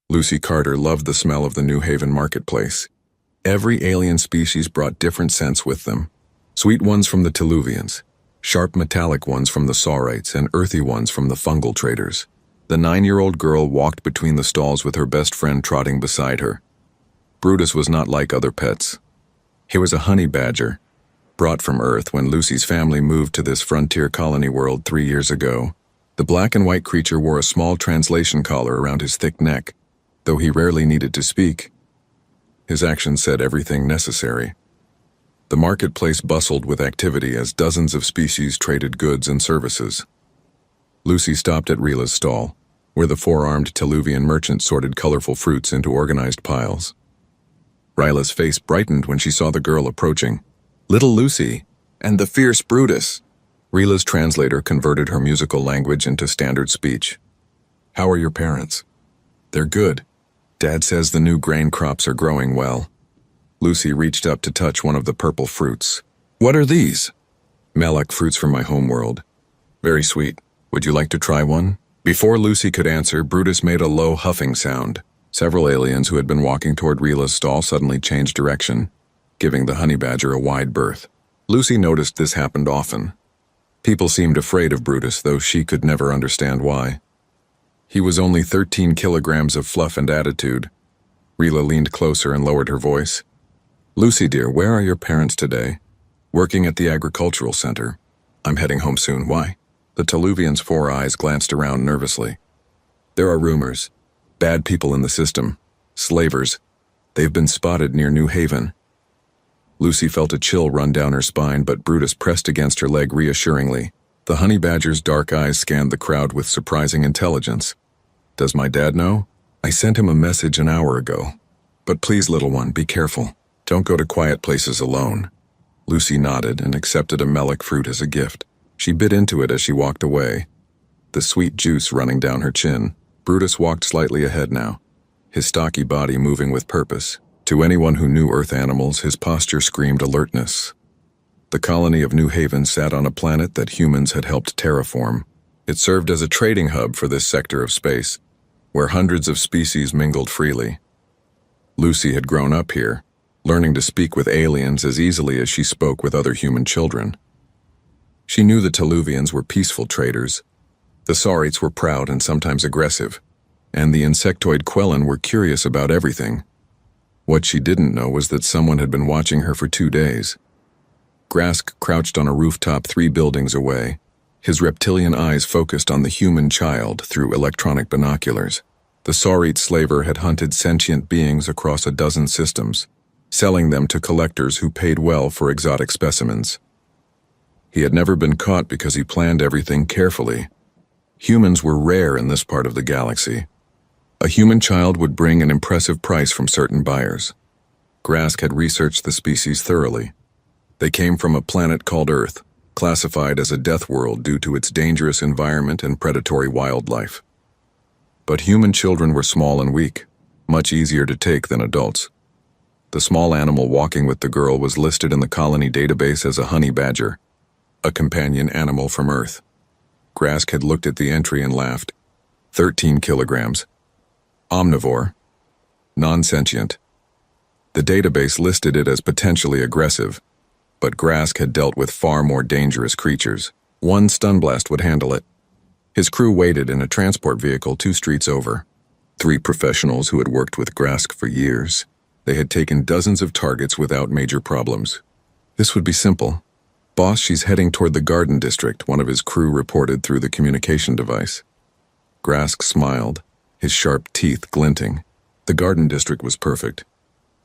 Lucy Carter loved the smell of the New Haven marketplace. Every alien species brought different scents with them. Sweet ones from the Teluvians, sharp metallic ones from the Saurites, and earthy ones from the fungal traders. The 9-year-old girl walked between the stalls with her best friend trotting beside her. Brutus was not like other pets. He was a honey badger, brought from Earth when Lucy's family moved to this frontier colony world 3 years ago. The black and white creature wore a small translation collar around his thick neck, though he rarely needed to speak. His actions said everything necessary. The marketplace bustled with activity as dozens of species traded goods and services. Lucy stopped at Rila's stall, where the 4-armed Teluvian merchant sorted colorful fruits into organized piles. Rila's face brightened when she saw the girl approaching. Little Lucy, and the fierce Brutus. Rila's translator converted her musical language into standard speech. How are your parents? They're good. Dad says the new grain crops are growing well. Lucy reached up to touch one of the purple fruits. What are these? Malak fruits from my homeworld. Very sweet. Would you like to try one? Before Lucy could answer, Brutus made a low huffing sound. Several aliens who had been walking toward Rila's stall suddenly changed direction, giving the honey badger a wide berth. Lucy noticed this happened often. People seemed afraid of Brutus, though she could never understand why. He was only 13 kilograms of fluff and attitude. Rila leaned closer and lowered her voice. Lucy, dear, where are your parents today? Working at the agricultural center. I'm heading home soon. Why? The Teluvian's 4 eyes glanced around nervously. There are rumors. Bad people in the system. Slavers. They've been spotted near New Haven. Lucy felt a chill run down her spine, but Brutus pressed against her leg reassuringly. The honey badger's dark eyes scanned the crowd with surprising intelligence. Does my dad know? I sent him a message an hour ago. But please, little one, be careful. Don't go to quiet places alone. Lucy nodded and accepted a melek fruit as a gift. She bit into it as she walked away, the sweet juice running down her chin. Brutus walked slightly ahead now, his stocky body moving with purpose. To anyone who knew Earth animals, his posture screamed alertness. The colony of New Haven sat on a planet that humans had helped terraform. It served as a trading hub for this sector of space, where hundreds of species mingled freely. Lucy had grown up here, learning to speak with aliens as easily as she spoke with other human children. She knew the Teluvians were peaceful traders, the Saurites were proud and sometimes aggressive, and the insectoid Quellan were curious about everything. What she didn't know was that someone had been watching her for 2 days. Grask crouched on a rooftop 3 buildings away, his reptilian eyes focused on the human child through electronic binoculars. The Saurite slaver had hunted sentient beings across a dozen systems, selling them to collectors who paid well for exotic specimens. He had never been caught because he planned everything carefully. Humans were rare in this part of the galaxy. A human child would bring an impressive price from certain buyers. Grask had researched the species thoroughly. They came from a planet called Earth, classified as a death world due to its dangerous environment and predatory wildlife. But human children were small and weak, much easier to take than adults. The small animal walking with the girl was listed in the colony database as a honey badger, a companion animal from Earth. Grask had looked at the entry and laughed. 13 kilograms. Omnivore. Non-sentient. The database listed it as potentially aggressive, but Grask had dealt with far more dangerous creatures. 1 stun blast would handle it. His crew waited in a transport vehicle 2 streets over. 3 professionals who had worked with Grask for years. They had taken dozens of targets without major problems. This would be simple. Boss, she's heading toward the garden district, one of his crew reported through the communication device. Grask smiled, his sharp teeth glinting. The garden district was perfect.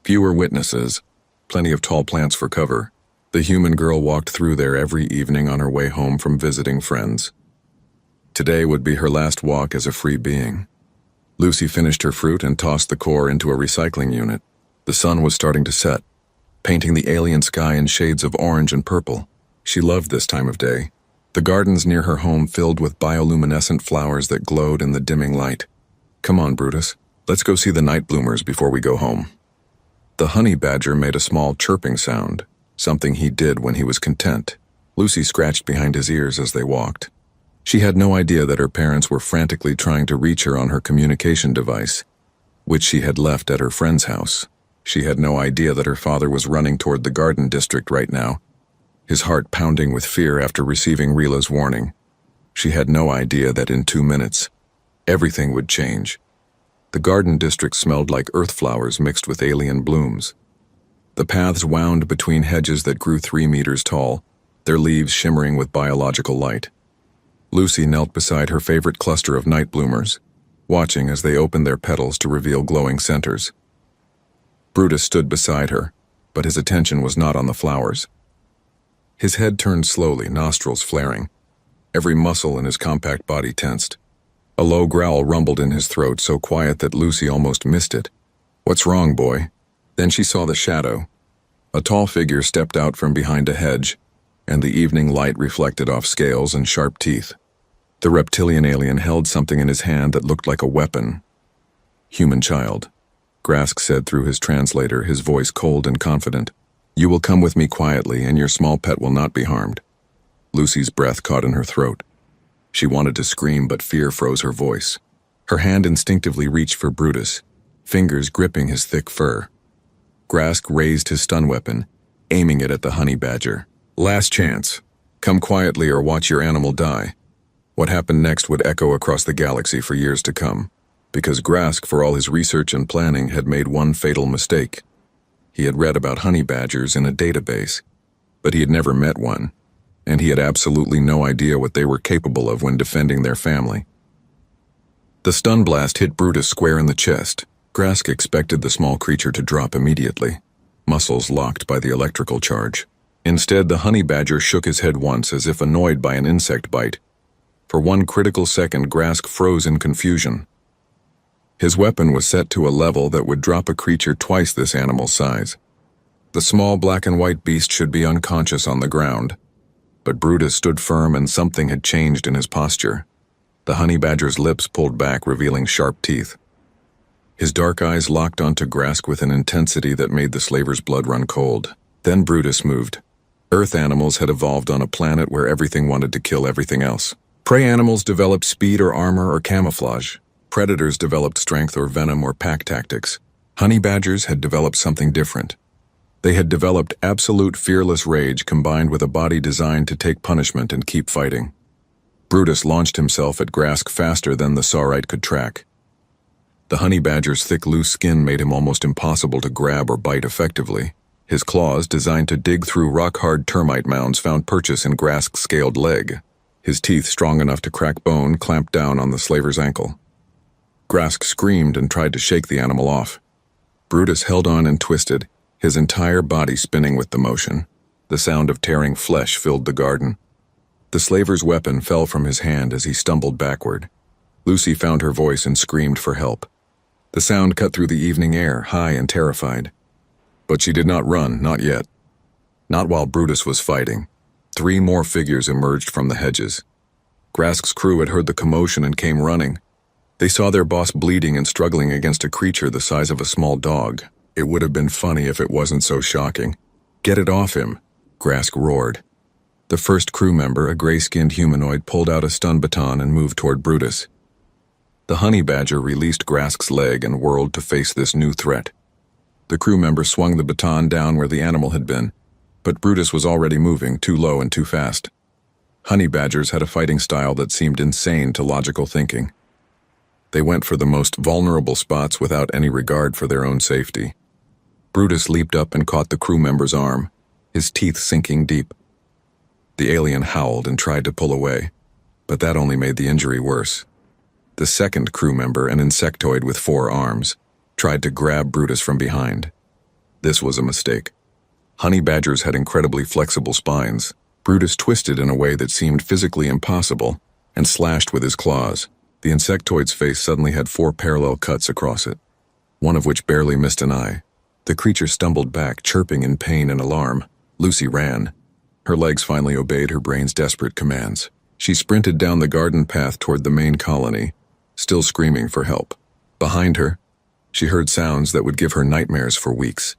Fewer witnesses, plenty of tall plants for cover. The human girl walked through there every evening on her way home from visiting friends. Today would be her last walk as a free being. Lucy finished her fruit and tossed the core into a recycling unit. The sun was starting to set, painting the alien sky in shades of orange and purple. She loved this time of day. The gardens near her home filled with bioluminescent flowers that glowed in the dimming light. Come on, Brutus. Let's go see the night bloomers before we go home. The honey badger made a small chirping sound, something he did when he was content. Lucy scratched behind his ears as they walked. She had no idea that her parents were frantically trying to reach her on her communication device. which she had left at her friend's house. She had no idea that her father was running toward the garden district right now, his heart pounding with fear after receiving Rila's warning. She had no idea that in 2 minutes, everything would change. The garden district smelled like earth flowers mixed with alien blooms. The paths wound between hedges that grew 3 meters tall, their leaves shimmering with biological light. Lucy knelt beside her favorite cluster of night bloomers, watching as they opened their petals to reveal glowing centers. Brutus stood beside her, but his attention was not on the flowers. His head turned slowly, nostrils flaring. Every muscle in his compact body tensed. A low growl rumbled in his throat, so quiet that Lucy almost missed it. "What's wrong, boy?" Then she saw the shadow. A tall figure stepped out from behind a hedge, and the evening light reflected off scales and sharp teeth. The reptilian alien held something in his hand that looked like a weapon. "Human child," Grask said through his translator, his voice cold and confident. "You will come with me quietly, and your small pet will not be harmed." Lucy's breath caught in her throat. She wanted to scream, but fear froze her voice. Her hand instinctively reached for Brutus, fingers gripping his thick fur. Grask raised his stun weapon, aiming it at the honey badger. "Last chance. Come quietly or watch your animal die." What happened next would echo across the galaxy for years to come, because Grask, for all his research and planning, had made one fatal mistake. He had read about honey badgers in a database, but he had never met one, and he had absolutely no idea what they were capable of when defending their family. The stun blast hit Brutus square in the chest. Grask expected the small creature to drop immediately, muscles locked by the electrical charge. Instead, the honey badger shook his head once, as if annoyed by an insect bite. For one critical second, Grask froze in confusion. His weapon was set to a level that would drop a creature twice this animal's size. The small black and white beast should be unconscious on the ground, but Brutus stood firm, and something had changed in his posture. The honey badger's lips pulled back, revealing sharp teeth. His dark eyes locked onto Grask with an intensity that made the slaver's blood run cold. Then Brutus moved. Earth animals had evolved on a planet where everything wanted to kill everything else. Prey animals developed speed or armor or camouflage. Predators developed strength or venom or pack tactics. Honey badgers had developed something different. They had developed absolute fearless rage combined with a body designed to take punishment and keep fighting. Brutus launched himself at Grask faster than the saurite could track. The honey badger's thick, loose skin made him almost impossible to grab or bite effectively. His claws, designed to dig through rock-hard termite mounds, found purchase in Grask's scaled leg. His teeth, strong enough to crack bone, clamped down on the slaver's ankle. Grask screamed and tried to shake the animal off. Brutus held on and twisted, his entire body spinning with the motion. The sound of tearing flesh filled the garden. The slaver's weapon fell from his hand as he stumbled backward. Lucy found her voice and screamed for help. The sound cut through the evening air, high and terrified. But she did not run, not yet. Not while Brutus was fighting. 3 more figures emerged from the hedges. Grask's crew had heard the commotion and came running. They saw their boss bleeding and struggling against a creature the size of a small dog. It would have been funny if it wasn't so shocking. "Get it off him," Grask roared. The first crew member, a gray-skinned humanoid, pulled out a stun baton and moved toward Brutus. The honey badger released Grask's leg and whirled to face this new threat. The crew member swung the baton down where the animal had been, but Brutus was already moving, too low and too fast. Honey badgers had a fighting style that seemed insane to logical thinking. They went for the most vulnerable spots without any regard for their own safety. Brutus leaped up and caught the crew member's arm, his teeth sinking deep. The alien howled and tried to pull away, but that only made the injury worse. The second crew member, an insectoid with 4 arms, tried to grab Brutus from behind. This was a mistake. Honey badgers had incredibly flexible spines. Brutus twisted in a way that seemed physically impossible and slashed with his claws. The insectoid's face suddenly had 4 parallel cuts across it, one of which barely missed an eye. The creature stumbled back, chirping in pain and alarm. Lucy ran. Her legs finally obeyed her brain's desperate commands. She sprinted down the garden path toward the main colony, still screaming for help. Behind her, she heard sounds that would give her nightmares for weeks.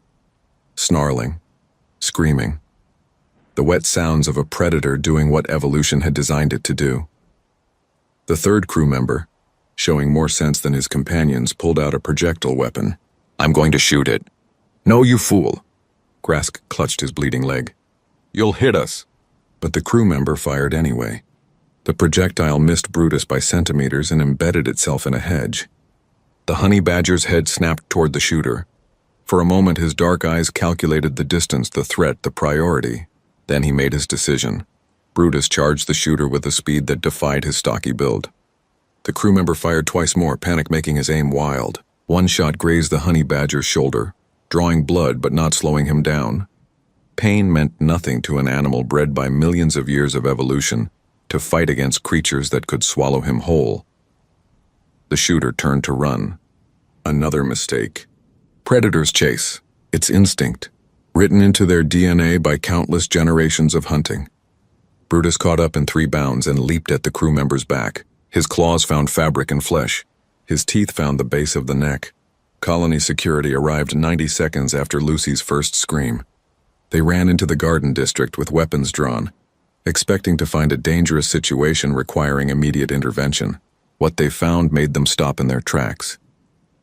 Snarling, screaming. The wet sounds of a predator doing what evolution had designed it to do. The third crew member, Showing more sense than his companions, pulled out a projectile weapon. "I'm going to shoot it." "No, you fool." Grask clutched his bleeding leg. "You'll hit us." But the crew member fired anyway. The projectile missed Brutus by centimeters and embedded itself in a hedge. The honey badger's head snapped toward the shooter. For a moment, his dark eyes calculated the distance, the threat, the priority. Then he made his decision. Brutus charged the shooter with a speed that defied his stocky build. The crew member fired twice more, panic making his aim wild. One shot grazed the honey badger's shoulder, drawing blood but not slowing him down. Pain meant nothing to an animal bred by millions of years of evolution to fight against creatures that could swallow him whole. The shooter turned to run. Another mistake. Predators chase. It's instinct, written into their DNA by countless generations of hunting. Brutus caught up in 3 bounds and leaped at the crew member's back. His claws found fabric and flesh. His teeth found the base of the neck. Colony security arrived 90 seconds after Lucy's first scream. They ran into the garden district with weapons drawn, expecting to find a dangerous situation requiring immediate intervention. What they found made them stop in their tracks.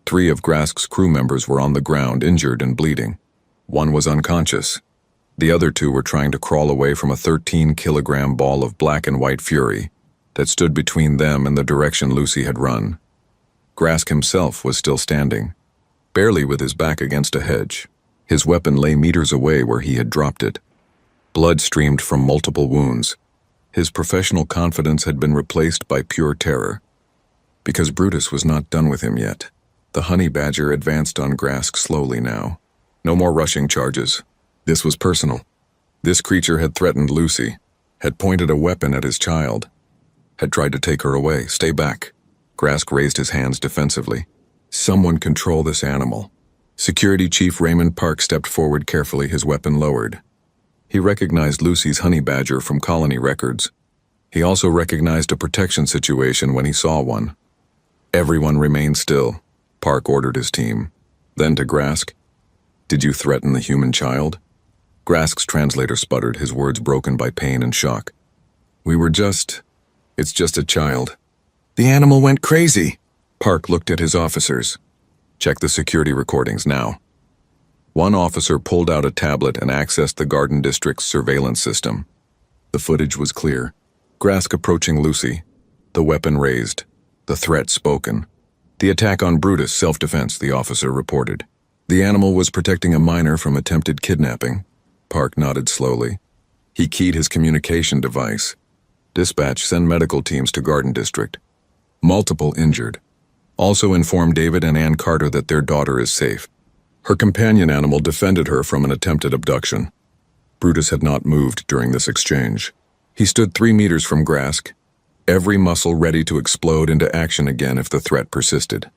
3 of Grask's crew members were on the ground, injured and bleeding. 1 was unconscious. The other 2 were trying to crawl away from a 13-kilogram ball of black and white fury that stood between them and the direction Lucy had run. Grask himself was still standing, barely with his back against a hedge. His weapon lay meters away where he had dropped it. Blood streamed from multiple wounds. His professional confidence had been replaced by pure terror. Because Brutus was not done with him yet. The honey badger advanced on Grask slowly now. No more rushing charges. This was personal. This creature had threatened Lucy, had pointed a weapon at his child, had tried to take her away. "Stay back." Grask raised his hands defensively. "Someone control this animal." Security Chief Raymond Park stepped forward carefully, his weapon lowered. He recognized Lucy's honey badger from colony records. He also recognized a protection situation when he saw one. "Everyone remain still," Park ordered his team. Then to Grask, "Did you threaten the human child?" Grask's translator sputtered, his words broken by pain and shock. It's just a child." "The animal went crazy." Park looked at his officers. "Check the security recordings now." One officer pulled out a tablet and accessed the Garden District's surveillance system. The footage was clear. Grask approaching Lucy, the weapon raised, the threat spoken. "The attack on Brutus, self-defense," the officer reported. "The animal was protecting a minor from attempted kidnapping." Park nodded slowly. He keyed his communication device. "Dispatch, send medical teams to Garden District. Multiple injured. Also inform David and Ann Carter that their daughter is safe." Her companion animal defended her from an attempted abduction. Brutus had not moved during this exchange. He stood 3 meters from Grask, every muscle ready to explode into action again if the threat persisted.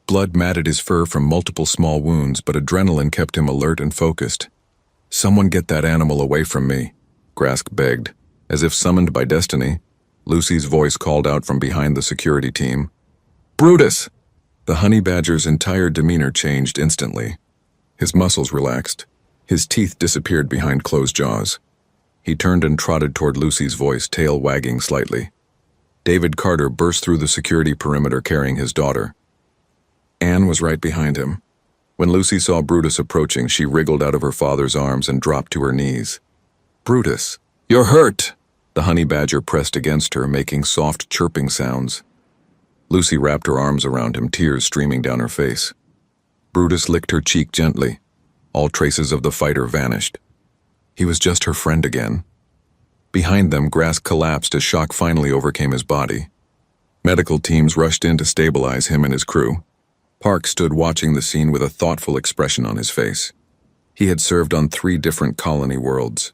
Blood matted his fur from multiple small wounds, but adrenaline kept him alert and focused. "Someone get that animal away from me," Grask begged. As if summoned by destiny, Lucy's voice called out from behind the security team. "Brutus!" The honey badger's entire demeanor changed instantly. His muscles relaxed. His teeth disappeared behind closed jaws. He turned and trotted toward Lucy's voice, tail wagging slightly. David Carter burst through the security perimeter carrying his daughter. Anne was right behind him. When Lucy saw Brutus approaching, she wriggled out of her father's arms and dropped to her knees. "Brutus, you're hurt!" The honey badger pressed against her, making soft chirping sounds. Lucy wrapped her arms around him, tears streaming down her face. Brutus licked her cheek gently. All traces of the fighter vanished. He was just her friend again. Behind them, Grask collapsed as shock finally overcame his body. Medical teams rushed in to stabilize him and his crew. Park stood watching the scene with a thoughtful expression on his face. He had served on 3 different colony worlds.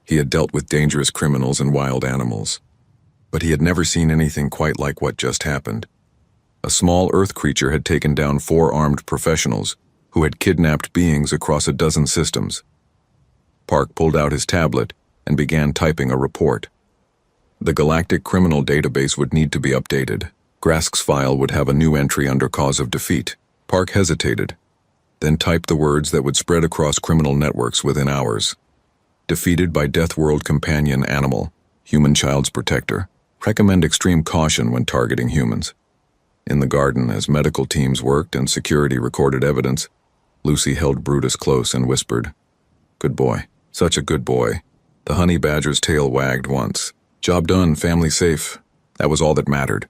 He had dealt with dangerous criminals and wild animals. But he had never seen anything quite like what just happened. A small Earth creature had taken down 4 armed professionals who had kidnapped beings across a dozen systems. Park pulled out his tablet and began typing a report. The Galactic Criminal Database would need to be updated. Grask's file would have a new entry under cause of defeat. Park hesitated, then typed the words that would spread across criminal networks within hours. Defeated by Death World companion animal, human child's protector. Recommend extreme caution when targeting humans. In the garden, as medical teams worked and security recorded evidence, Lucy held Brutus close and whispered, "Good boy, such a good boy." The honey badger's tail wagged once. Job done, family safe. That was all that mattered.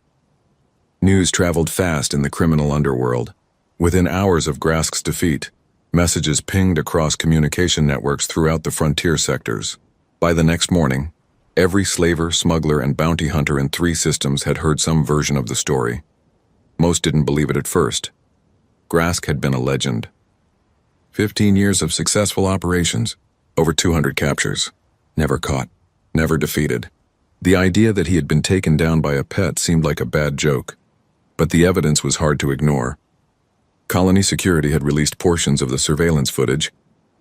News traveled fast in the criminal underworld. Within hours of Grask's defeat, messages pinged across communication networks throughout the frontier sectors. By the next morning, every slaver, smuggler, and bounty hunter in 3 systems had heard some version of the story. Most didn't believe it at first. Grask had been a legend. 15 years of successful operations, over 200 captures. Never caught, never defeated. The idea that he had been taken down by a pet seemed like a bad joke, but the evidence was hard to ignore. Colony security had released portions of the surveillance footage,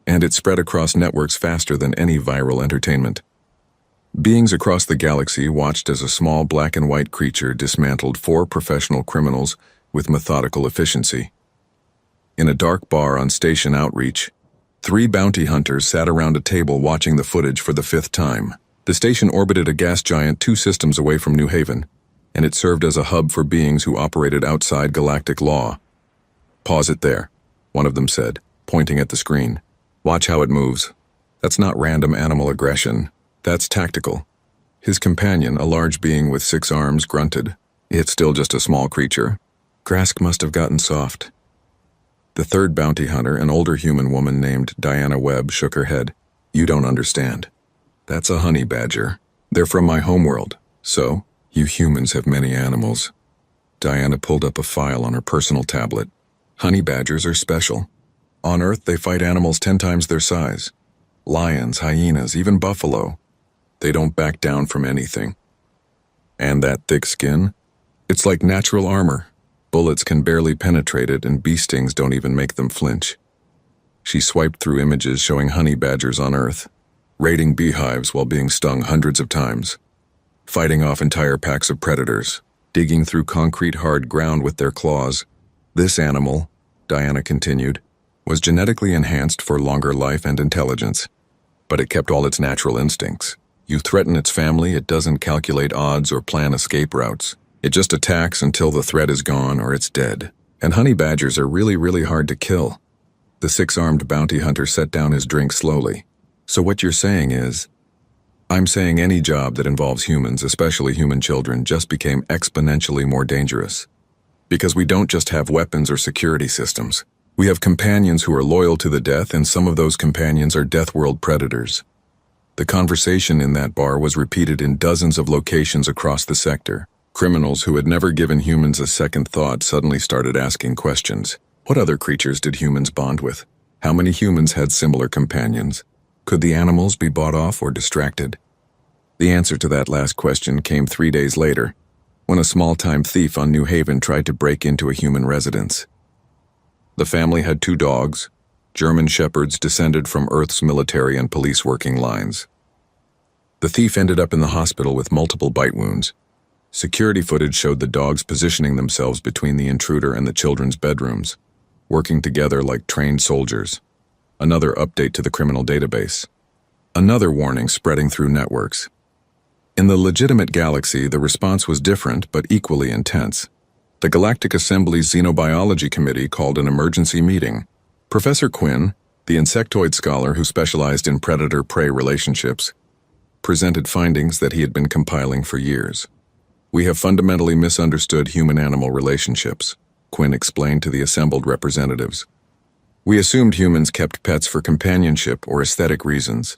and it spread across networks faster than any viral entertainment. Beings across the galaxy watched as a small black and white creature dismantled 4 professional criminals with methodical efficiency. In a dark bar on Station Outreach, 3 bounty hunters sat around a table watching the footage for the 5th time. The station orbited a gas giant 2 systems away from New Haven, and it served as a hub for beings who operated outside galactic law. "Pause it there," one of them said, pointing at the screen. "Watch how it moves. That's not random animal aggression. That's tactical." His companion, a large being with 6 arms, grunted. "It's still just a small creature. Grask must have gotten soft." The 3rd bounty hunter, an older human woman named Diana Webb, shook her head. "You don't understand. That's a honey badger. They're from my homeworld. So, you humans have many animals." Diana pulled up a file on her personal tablet. "Honey badgers are special. On Earth, they fight animals 10 times their size. Lions, hyenas, even buffalo. They don't back down from anything. And that thick skin? It's like natural armor. Bullets can barely penetrate it, and bee stings don't even make them flinch." She swiped through images showing honey badgers on Earth, raiding beehives while being stung hundreds of times, fighting off entire packs of predators, digging through concrete hard ground with their claws. "This animal," Diana continued, "was genetically enhanced for longer life and intelligence, but it kept all its natural instincts. You threaten its family, it doesn't calculate odds or plan escape routes. It just attacks until the threat is gone or it's dead. And honey badgers are really, really hard to kill." The 6-armed bounty hunter set down his drink slowly. "So what you're saying is..." "I'm saying any job that involves humans, especially human children, just became exponentially more dangerous. Because we don't just have weapons or security systems. We have companions who are loyal to the death, and some of those companions are death world predators." The conversation in that bar was repeated in dozens of locations across the sector. Criminals who had never given humans a second thought suddenly started asking questions. What other creatures did humans bond with? How many humans had similar companions? Could the animals be bought off or distracted? The answer to that last question came 3 days later, when a small-time thief on New Haven tried to break into a human residence. The family had 2 dogs, German shepherds descended from Earth's military and police working lines. The thief ended up in the hospital with multiple bite wounds. Security footage showed the dogs positioning themselves between the intruder and the children's bedrooms, working together like trained soldiers. Another update to the criminal database. Another warning spreading through networks. In the legitimate galaxy, the response was different but equally intense. The Galactic Assembly's Xenobiology Committee called an emergency meeting. Professor Quinn, the insectoid scholar who specialized in predator-prey relationships, presented findings that he had been compiling for years. "We have fundamentally misunderstood human-animal relationships," Quinn explained to the assembled representatives. "We assumed humans kept pets for companionship or aesthetic reasons,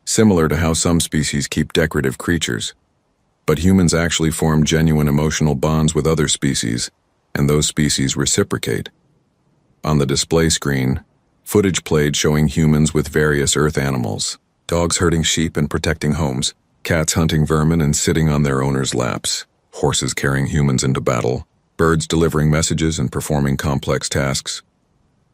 similar to how some species keep decorative creatures. But humans actually form genuine emotional bonds with other species, and those species reciprocate." On the display screen, footage played showing humans with various Earth animals, dogs herding sheep and protecting homes, cats hunting vermin and sitting on their owners' laps, horses carrying humans into battle, birds delivering messages and performing complex tasks.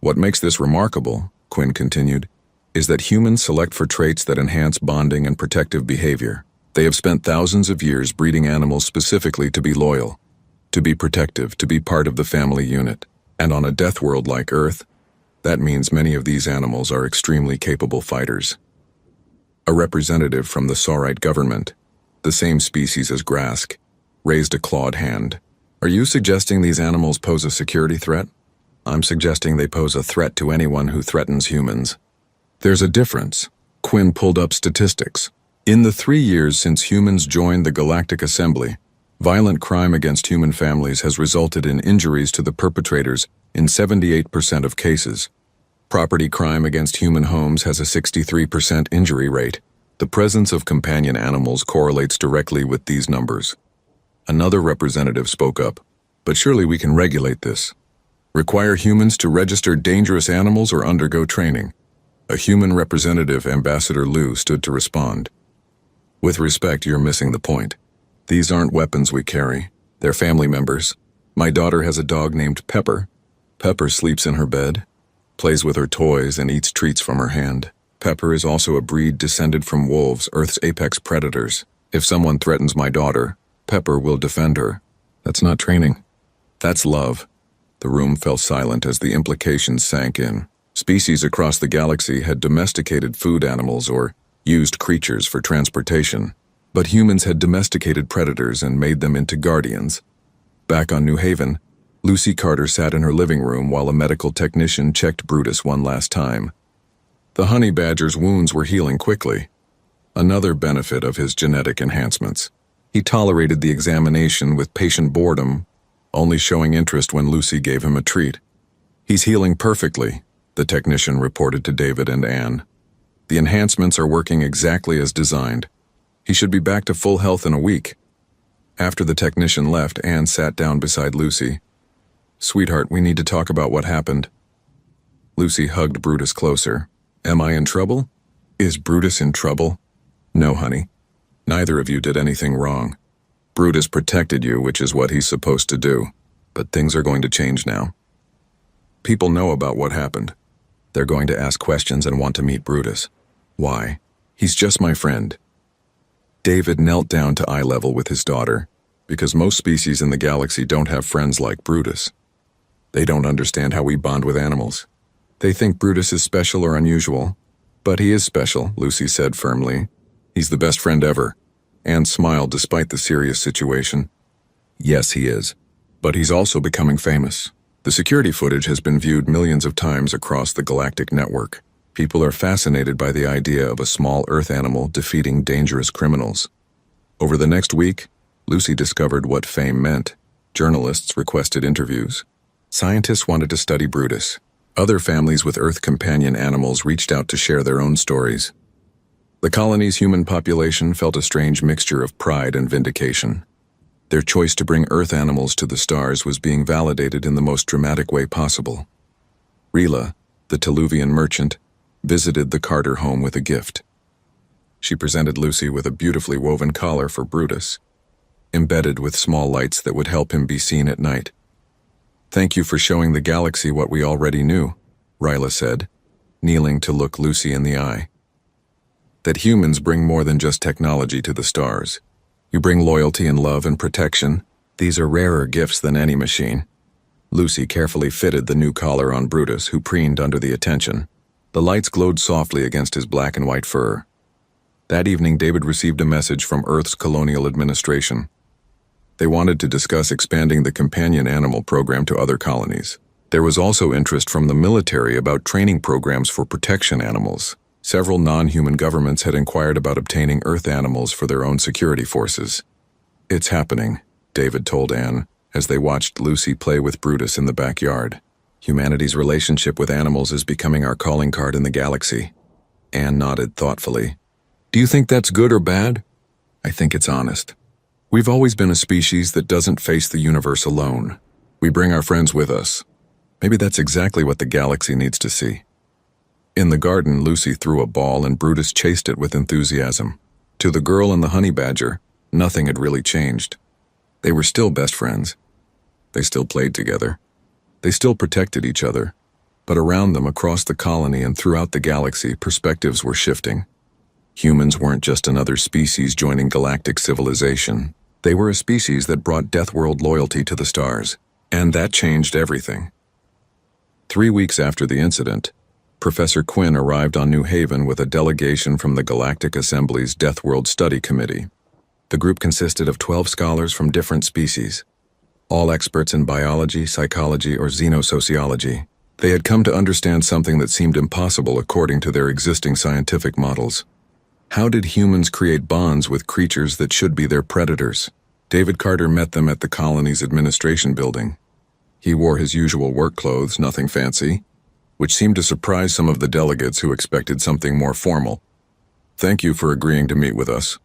"What makes this remarkable," Quinn continued, "is that humans select for traits that enhance bonding and protective behavior. They have spent thousands of years breeding animals specifically to be loyal, to be protective, to be part of the family unit. And on a death world like Earth, that means many of these animals are extremely capable fighters." A representative from the Saurite government, the same species as Grask, raised a clawed hand. Are you suggesting these animals pose a security threat? I'm suggesting they pose a threat to anyone who threatens humans. There's a difference. Quinn pulled up statistics. In the 3 years since humans joined the Galactic Assembly, violent crime against human families has resulted in injuries to the perpetrators in 78% of cases. Property crime against human homes has a 63% injury rate. The presence of companion animals correlates directly with these numbers. Another representative spoke up, but surely we can regulate this. Require humans to register dangerous animals or undergo training. A human representative, Ambassador Liu, stood to respond. With respect, you're missing the point. These aren't weapons we carry. They're family members. My daughter has a dog named Pepper. Pepper sleeps in her bed, plays with her toys, and eats treats from her hand. Pepper is also a breed descended from wolves, Earth's apex predators. If someone threatens my daughter, Pepper will defend her. That's not training. That's love. The room fell silent as the implications sank in. Species across the galaxy had domesticated food animals or used creatures for transportation, but humans had domesticated predators and made them into guardians. Back on New Haven, Lucy Carter sat in her living room while a medical technician checked Brutus one last time. The honey badger's wounds were healing quickly. Another benefit of his genetic enhancements. He tolerated the examination with patient boredom, only showing interest when Lucy gave him a treat. He's healing perfectly, the technician reported to David and Anne. The enhancements are working exactly as designed. He should be back to full health in a week. After the technician left, Anne sat down beside Lucy. Sweetheart, we need to talk about what happened. Lucy hugged Brutus closer. Am I in trouble? Is Brutus in trouble? No, honey. Neither of you did anything wrong. Brutus protected you, which is what he's supposed to do. But things are going to change now. People know about what happened. They're going to ask questions and want to meet Brutus. Why? He's just my friend. David knelt down to eye level with his daughter, because most species in the galaxy don't have friends like Brutus. They don't understand how we bond with animals. They think Brutus is special or unusual. But he is special, Lucy said firmly. He's the best friend ever. Anne smiled despite the serious situation. Yes, he is. But he's also becoming famous. The security footage has been viewed millions of times across the galactic network. People are fascinated by the idea of a small Earth animal defeating dangerous criminals. Over the next week, Lucy discovered what fame meant. Journalists requested interviews. Scientists wanted to study Brutus. Other families with Earth companion animals reached out to share their own stories. The colony's human population felt a strange mixture of pride and vindication. Their choice to bring Earth animals to the stars was being validated in the most dramatic way possible. Rila, the Teluvian merchant, visited the Carter home with a gift. She presented Lucy with a beautifully woven collar for Brutus, embedded with small lights that would help him be seen at night. Thank you for showing the galaxy what we already knew, Rila said, kneeling to look Lucy in the eye. That humans bring more than just technology to the stars. You bring loyalty and love and protection. These are rarer gifts than any machine. Lucy carefully fitted the new collar on Brutus, who preened under the attention. The lights glowed softly against his black and white fur. That evening, David received a message from Earth's colonial administration. They wanted to discuss expanding the companion animal program to other colonies. There was also interest from the military about training programs for protection animals. Several non-human governments had inquired about obtaining Earth animals for their own security forces. It's happening, David told Anne, as they watched Lucy play with Brutus in the backyard. Humanity's relationship with animals is becoming our calling card in the galaxy. Anne nodded thoughtfully. Do you think that's good or bad? I think it's honest. We've always been a species that doesn't face the universe alone. We bring our friends with us. Maybe that's exactly what the galaxy needs to see. In the garden, Lucy threw a ball and Brutus chased it with enthusiasm. To the girl and the honey badger, nothing had really changed. They were still best friends. They still played together. They still protected each other. But around them, across the colony and throughout the galaxy, perspectives were shifting. Humans weren't just another species joining galactic civilization. They were a species that brought Deathworld loyalty to the stars. And that changed everything. 3 weeks after the incident, Professor Quinn arrived on New Haven with a delegation from the Galactic Assembly's Deathworld Study Committee. The group consisted of 12 scholars from different species. all experts in biology, psychology, or xenosociology. They had come to understand something that seemed impossible according to their existing scientific models. How did humans create bonds with creatures that should be their predators? David Carter met them at the colony's administration building. He wore his usual work clothes, nothing fancy, which seemed to surprise some of the delegates who expected something more formal. "Thank you for agreeing to meet with us,"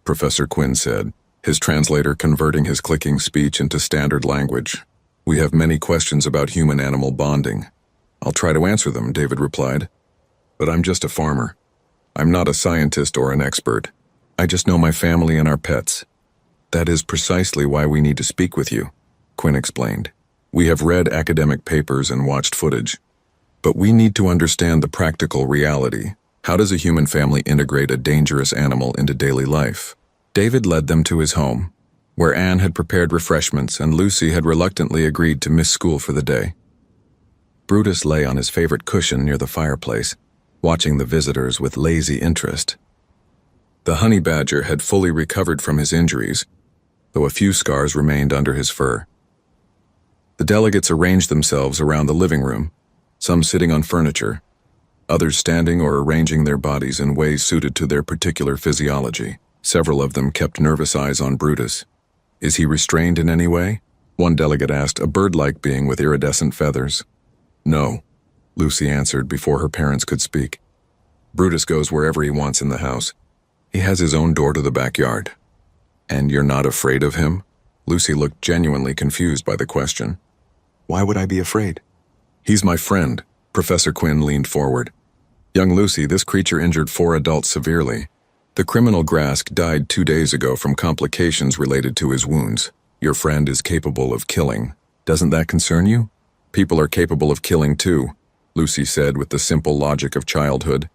Professor Quinn said, his translator converting his clicking speech into standard language. "We have many questions about human-animal bonding." "I'll try to answer them," David replied. "But I'm just a farmer. I'm not a scientist or an expert. I just know my family and our pets." "That is precisely why we need to speak with you," Quinn explained. "We have read academic papers and watched footage. But we need to understand the practical reality. How does a human family integrate a dangerous animal into daily life?" David led them to his home, where Anne had prepared refreshments and Lucy had reluctantly agreed to miss school for the day. Brutus lay on his favorite cushion near the fireplace, watching the visitors with lazy interest. The honey badger had fully recovered from his injuries, though a few scars remained under his fur. The delegates arranged themselves around the living room, some sitting on furniture, others standing or arranging their bodies in ways suited to their particular physiology. Several of them kept nervous eyes on Brutus. "Is he restrained in any way?" one delegate asked, a bird-like being with iridescent feathers. "No," Lucy answered before her parents could speak. "Brutus goes wherever he wants in the house. He has his own door to the backyard." "And you're not afraid of him?" Lucy looked genuinely confused by the question. "Why would I be afraid?" "He's my friend," Professor Quinn leaned forward. "Young Lucy, this creature injured 4 adults severely. The criminal Grask died 2 days ago from complications related to his wounds. Your friend is capable of killing. Doesn't that concern you?" "People are capable of killing too," Lucy said with the simple logic of childhood.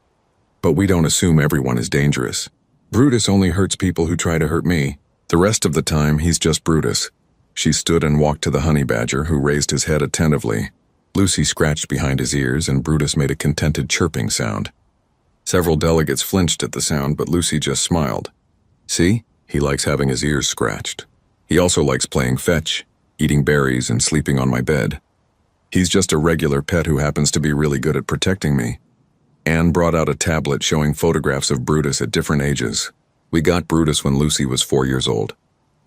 "But we don't assume everyone is dangerous. Brutus only hurts people who try to hurt me. The rest of the time, he's just Brutus." She stood and walked to the honey badger, who raised his head attentively. Lucy scratched behind his ears, and Brutus made a contented chirping sound. Several delegates flinched at the sound, but Lucy just smiled. "See? He likes having his ears scratched. He also likes playing fetch, eating berries, and sleeping on my bed. He's just a regular pet who happens to be really good at protecting me." Anne brought out a tablet showing photographs of Brutus at different ages. "We got Brutus when Lucy was 4 years old.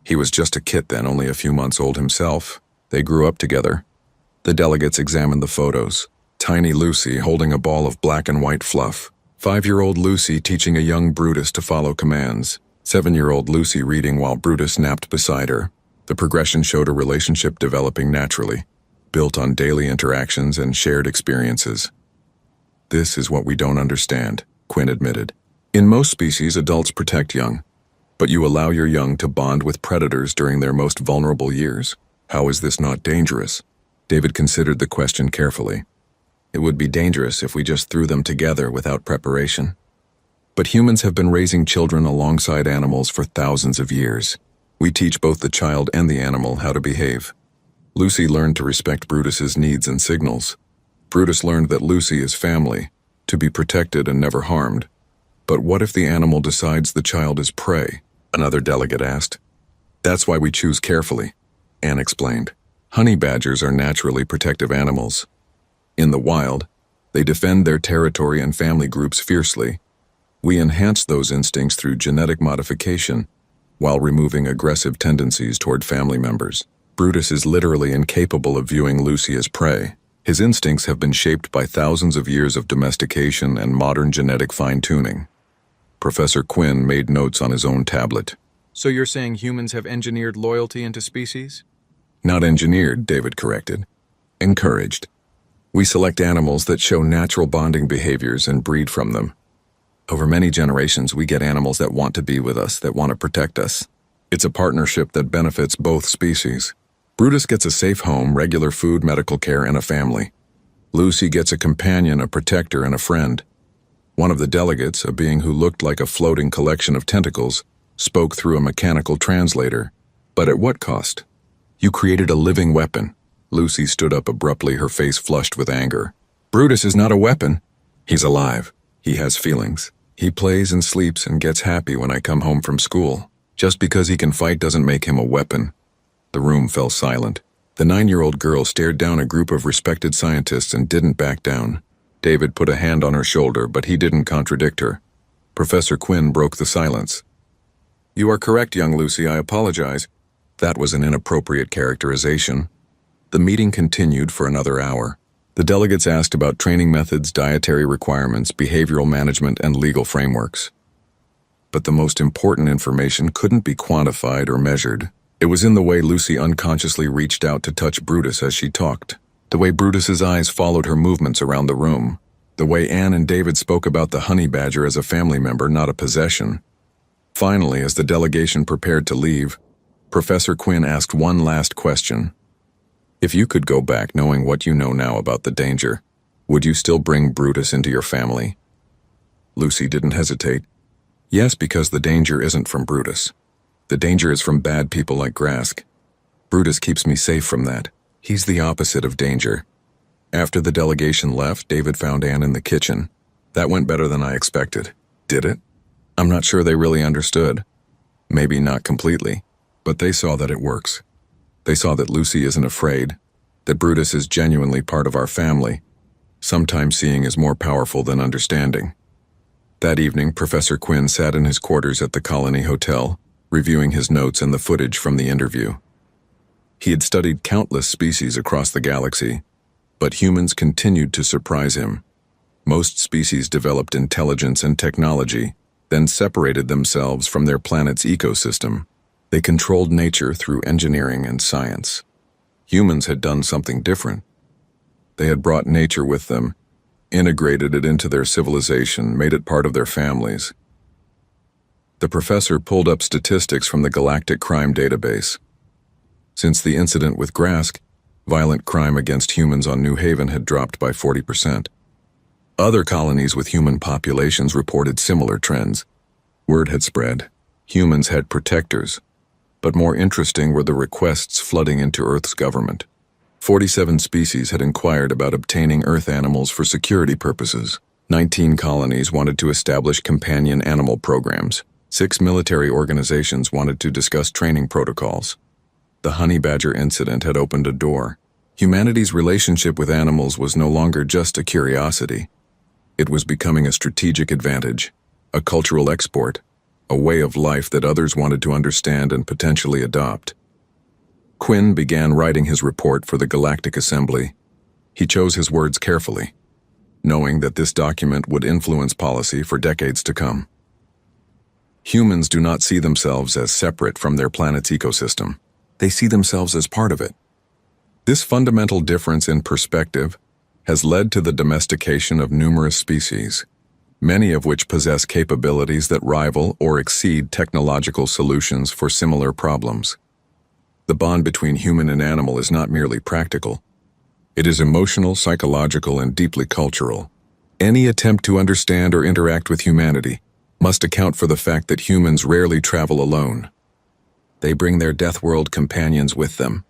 He was just a kit then, only a few months old himself. They grew up together." The delegates examined the photos. Tiny Lucy holding a ball of black and white fluff. 5-year-old Lucy teaching a young Brutus to follow commands. 7-year-old Lucy reading while Brutus napped beside her. The progression showed a relationship developing naturally, built on daily interactions and shared experiences. "This is what we don't understand," Quinn admitted. "In most species, adults protect young, but you allow your young to bond with predators during their most vulnerable years. How is this not dangerous?" David considered the question carefully. "It would be dangerous if we just threw them together without preparation. But humans have been raising children alongside animals for thousands of years. We teach both the child and the animal how to behave." Lucy learned to respect Brutus's needs and signals. Brutus learned that Lucy is family, to be protected and never harmed. "But what if the animal decides the child is prey?" another delegate asked. "That's why we choose carefully," Anne explained. "Honey badgers are naturally protective animals. In the wild, they defend their territory and family groups fiercely. We enhance those instincts through genetic modification, while removing aggressive tendencies toward family members. Brutus is literally incapable of viewing Lucy as prey. His instincts have been shaped by thousands of years of domestication and modern genetic fine-tuning." Professor Quinn made notes on his own tablet. "So you're saying humans have engineered loyalty into species?" "Not engineered," David corrected. "Encouraged. We select animals that show natural bonding behaviors and breed from them. Over many generations, we get animals that want to be with us, that want to protect us. It's a partnership that benefits both species. Brutus gets a safe home, regular food, medical care, and a family. Lucy gets a companion, a protector, and a friend." One of the delegates, a being who looked like a floating collection of tentacles, spoke through a mechanical translator. "But at what cost? You created a living weapon." Lucy stood up abruptly, her face flushed with anger. "Brutus is not a weapon. He's alive. He has feelings. He plays and sleeps and gets happy when I come home from school. Just because he can fight doesn't make him a weapon." The room fell silent. The 9-year-old girl stared down a group of respected scientists and didn't back down. David put a hand on her shoulder, but he didn't contradict her. Professor Quinn broke the silence. "You are correct, young Lucy, I apologize." That was an inappropriate characterization. The meeting continued for another hour. The delegates asked about training methods, dietary requirements, behavioral management, and legal frameworks. But the most important information couldn't be quantified or measured. It was in the way Lucy unconsciously reached out to touch Brutus as she talked, the way Brutus's eyes followed her movements around the room, the way Anne and David spoke about the honey badger as a family member, not a possession. Finally, as the delegation prepared to leave, Professor Quinn asked one last question. "If you could go back knowing what you know now about the danger, would you still bring Brutus into your family?" Lucy didn't hesitate. "Yes, because the danger isn't from Brutus. The danger is from bad people like Grask. Brutus keeps me safe from that. He's the opposite of danger." After the delegation left, David found Anne in the kitchen. "That went better than I expected." "Did it?" "I'm not sure they really understood. Maybe not completely, but they saw that it works. They saw that Lucy isn't afraid, that Brutus is genuinely part of our family. Sometimes seeing is more powerful than understanding." That evening, Professor Quinn sat in his quarters at the Colony Hotel, reviewing his notes and the footage from the interview. He had studied countless species across the galaxy, but humans continued to surprise him. Most species developed intelligence and technology, then separated themselves from their planet's ecosystem. They controlled nature through engineering and science. Humans had done something different. They had brought nature with them, integrated it into their civilization, made it part of their families. The professor pulled up statistics from the Galactic Crime Database. Since the incident with Grask, violent crime against humans on New Haven had dropped by 40%. Other colonies with human populations reported similar trends. Word had spread. Humans had protectors. But more interesting were the requests flooding into Earth's government. 47 species had inquired about obtaining Earth animals for security purposes. 19 colonies wanted to establish companion animal programs. 6 military organizations wanted to discuss training protocols. The honey badger incident had opened a door. Humanity's relationship with animals was no longer just a curiosity. It was becoming a strategic advantage, a cultural export, a way of life that others wanted to understand and potentially adopt. Quinn began writing his report for the Galactic Assembly. He chose his words carefully, knowing that this document would influence policy for decades to come. Humans do not see themselves as separate from their planet's ecosystem. They see themselves as part of it. This fundamental difference in perspective has led to the domestication of numerous species, many of which possess capabilities that rival or exceed technological solutions for similar problems. The bond between human and animal is not merely practical. It is emotional, psychological, and deeply cultural. Any attempt to understand or interact with humanity must account for the fact that humans rarely travel alone. They bring their death-world companions with them,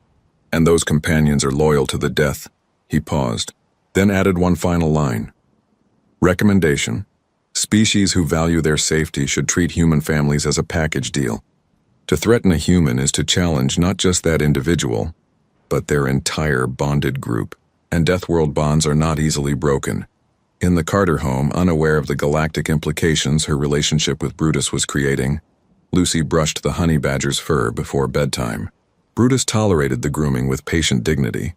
and those companions are loyal to the death. He paused, then added one final line. Recommendation: species who value their safety should treat human families as a package deal. To threaten a human is to challenge not just that individual, but their entire bonded group, and death-world bonds are not easily broken. In the Carter home, unaware of the galactic implications her relationship with Brutus was creating, Lucy brushed the honey badger's fur before bedtime. Brutus tolerated the grooming with patient dignity,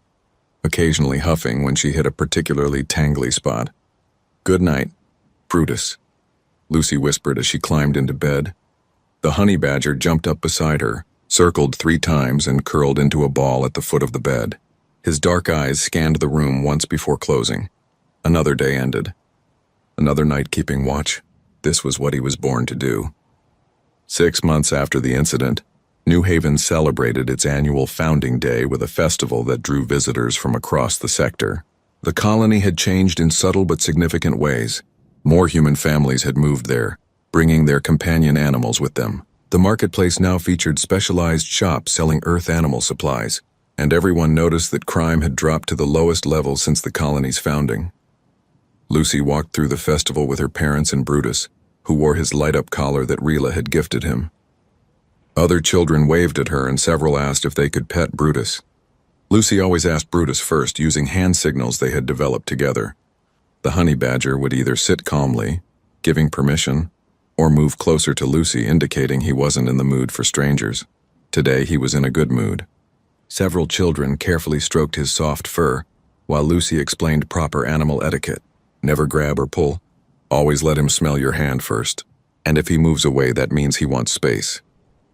occasionally huffing when she hit a particularly tangly spot. "Good night, Brutus," Lucy whispered as she climbed into bed. The honey badger jumped up beside her, circled 3 times, and curled into a ball at the foot of the bed. His dark eyes scanned the room once before closing. Another day ended. Another night keeping watch. This was what he was born to do. 6 months after the incident, New Haven celebrated its annual Founding Day with a festival that drew visitors from across the sector. The colony had changed in subtle but significant ways. More human families had moved there, bringing their companion animals with them. The marketplace now featured specialized shops selling Earth animal supplies, and everyone noticed that crime had dropped to the lowest level since the colony's founding. Lucy walked through the festival with her parents and Brutus, who wore his light-up collar that Rila had gifted him. Other children waved at her and several asked if they could pet Brutus. Lucy always asked Brutus first, using hand signals they had developed together. The honey badger would either sit calmly, giving permission, or move closer to Lucy, indicating he wasn't in the mood for strangers. Today he was in a good mood. Several children carefully stroked his soft fur, while Lucy explained proper animal etiquette. Never grab or pull. Always let him smell your hand first. And if he moves away, that means he wants space.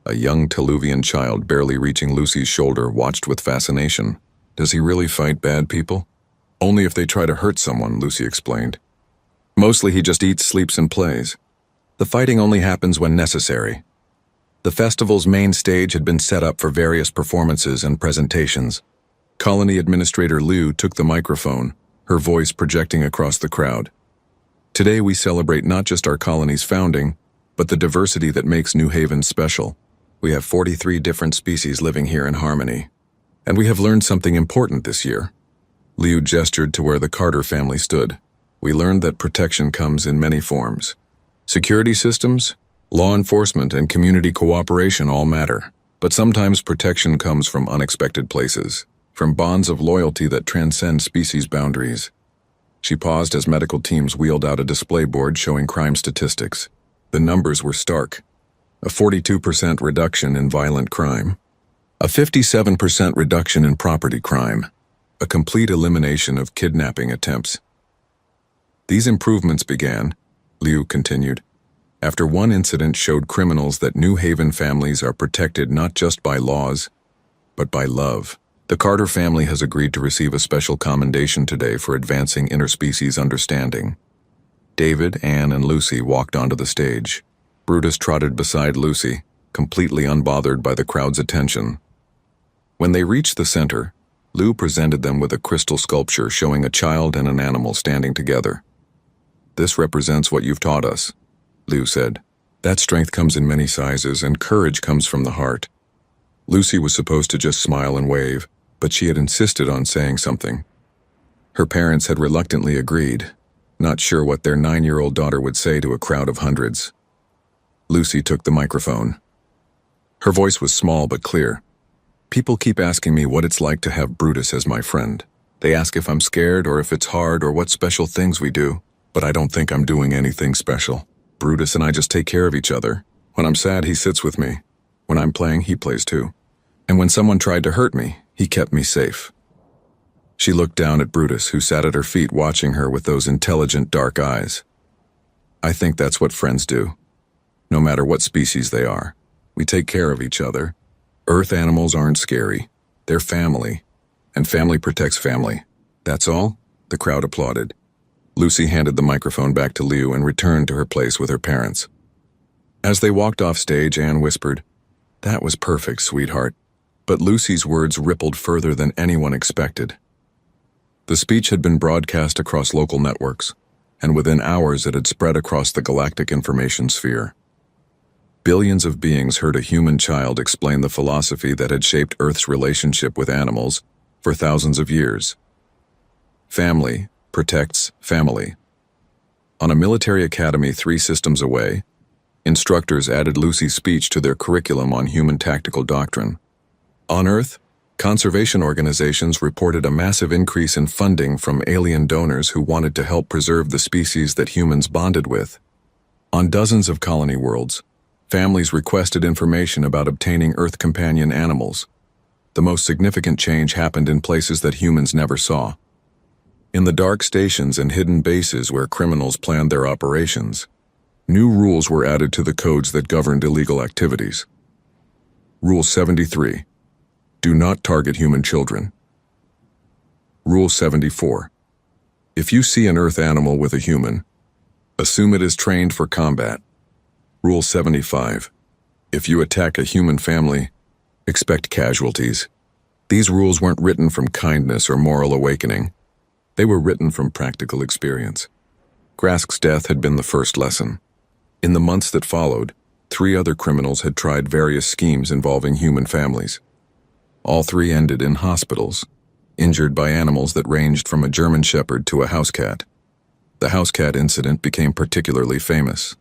A young Teluvian child barely reaching Lucy's shoulder watched with fascination. Does he really fight bad people? Only if they try to hurt someone, Lucy explained. Mostly he just eats, sleeps, and plays. The fighting only happens when necessary. The festival's main stage had been set up for various performances and presentations. Colony Administrator Liu took the microphone, her voice projecting across the crowd. Today we celebrate not just our colony's founding, but the diversity that makes New Haven special. We have 43 different species living here in harmony. And we have learned something important this year. Liu gestured to where the Carter family stood. We learned that protection comes in many forms. Security systems, law enforcement, and community cooperation all matter. But sometimes protection comes from unexpected places, from bonds of loyalty that transcend species boundaries. She paused as medical teams wheeled out a display board showing crime statistics. The numbers were stark. A 42% reduction in violent crime. A 57% reduction in property crime. A complete elimination of kidnapping attempts. These improvements began, Liu continued, after one incident showed criminals that New Haven families are protected not just by laws, but by love. The Carter family has agreed to receive a special commendation today for advancing interspecies understanding. David, Anne, and Lucy walked onto the stage. Brutus trotted beside Lucy, completely unbothered by the crowd's attention. When they reached the center, Liu presented them with a crystal sculpture showing a child and an animal standing together. This represents what you've taught us, Liu said. That strength comes in many sizes and courage comes from the heart. Lucy was supposed to just smile and wave, but she had insisted on saying something. Her parents had reluctantly agreed, not sure what their 9-year-old daughter would say to a crowd of hundreds. Lucy took the microphone. Her voice was small but clear. People keep asking me what it's like to have Brutus as my friend. They ask if I'm scared or if it's hard or what special things we do, but I don't think I'm doing anything special. Brutus and I just take care of each other. When I'm sad, he sits with me. When I'm playing, he plays too. And when someone tried to hurt me, he kept me safe. She looked down at Brutus, who sat at her feet watching her with those intelligent dark eyes. I think that's what friends do. No matter what species they are, we take care of each other. Earth animals aren't scary. They're family. And family protects family. That's all? The crowd applauded. Lucy handed the microphone back to Liu and returned to her place with her parents. As they walked off stage, Anne whispered, "That was perfect, sweetheart." But Lucy's words rippled further than anyone expected. The speech had been broadcast across local networks, and within hours it had spread across the galactic information sphere. Billions of beings heard a human child explain the philosophy that had shaped Earth's relationship with animals for thousands of years. Family protects family. On a military academy 3 systems away, instructors added Lucy's speech to their curriculum on human tactical doctrine. On Earth, conservation organizations reported a massive increase in funding from alien donors who wanted to help preserve the species that humans bonded with. On dozens of colony worlds, families requested information about obtaining Earth companion animals. The most significant change happened in places that humans never saw. In the dark stations and hidden bases where criminals planned their operations, new rules were added to the codes that governed illegal activities. Rule 73. Do not target human children. Rule 74. If you see an Earth animal with a human, assume it is trained for combat. Rule 75. If you attack a human family, expect casualties. These rules weren't written from kindness or moral awakening. They were written from practical experience. Grask's death had been the first lesson. In the months that followed, 3 other criminals had tried various schemes involving human families. All 3 ended in hospitals, injured by animals that ranged from a German shepherd to a house cat. The house cat incident became particularly famous.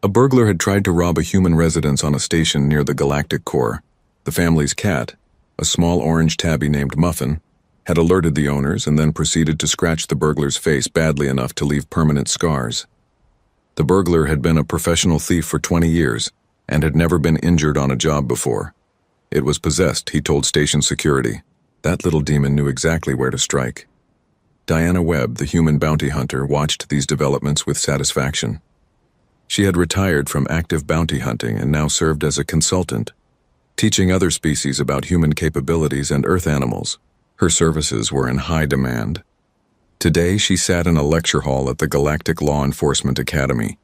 A burglar had tried to rob a human residence on a station near the galactic core. The family's cat, a small orange tabby named Muffin, had alerted the owners and then proceeded to scratch the burglar's face badly enough to leave permanent scars. The burglar had been a professional thief for 20 years and had never been injured on a job before. It was possessed, he told station security. That little demon knew exactly where to strike. Diana Webb, the human bounty hunter, watched these developments with satisfaction. She had retired from active bounty hunting and now served as a consultant, teaching other species about human capabilities and Earth animals. Her services were in high demand. Today, she sat in a lecture hall at the Galactic Law Enforcement Academy,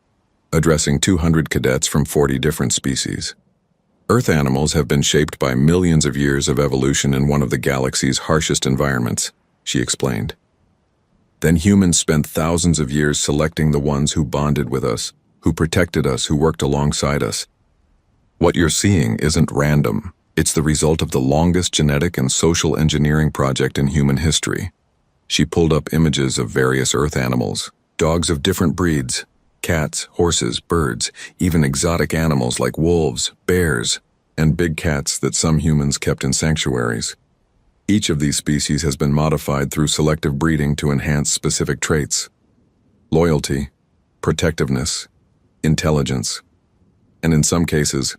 addressing 200 cadets from 40 different species. Earth animals have been shaped by millions of years of evolution in one of the galaxy's harshest environments, she explained. Then humans spent thousands of years selecting the ones who bonded with us, who protected us, who worked alongside us. What you're seeing isn't random. It's the result of the longest genetic and social engineering project in human history. She pulled up images of various Earth animals, dogs of different breeds, cats, horses, birds, even exotic animals like wolves, bears, and big cats that some humans kept in sanctuaries. Each of these species has been modified through selective breeding to enhance specific traits: loyalty, protectiveness, intelligence, and in some cases,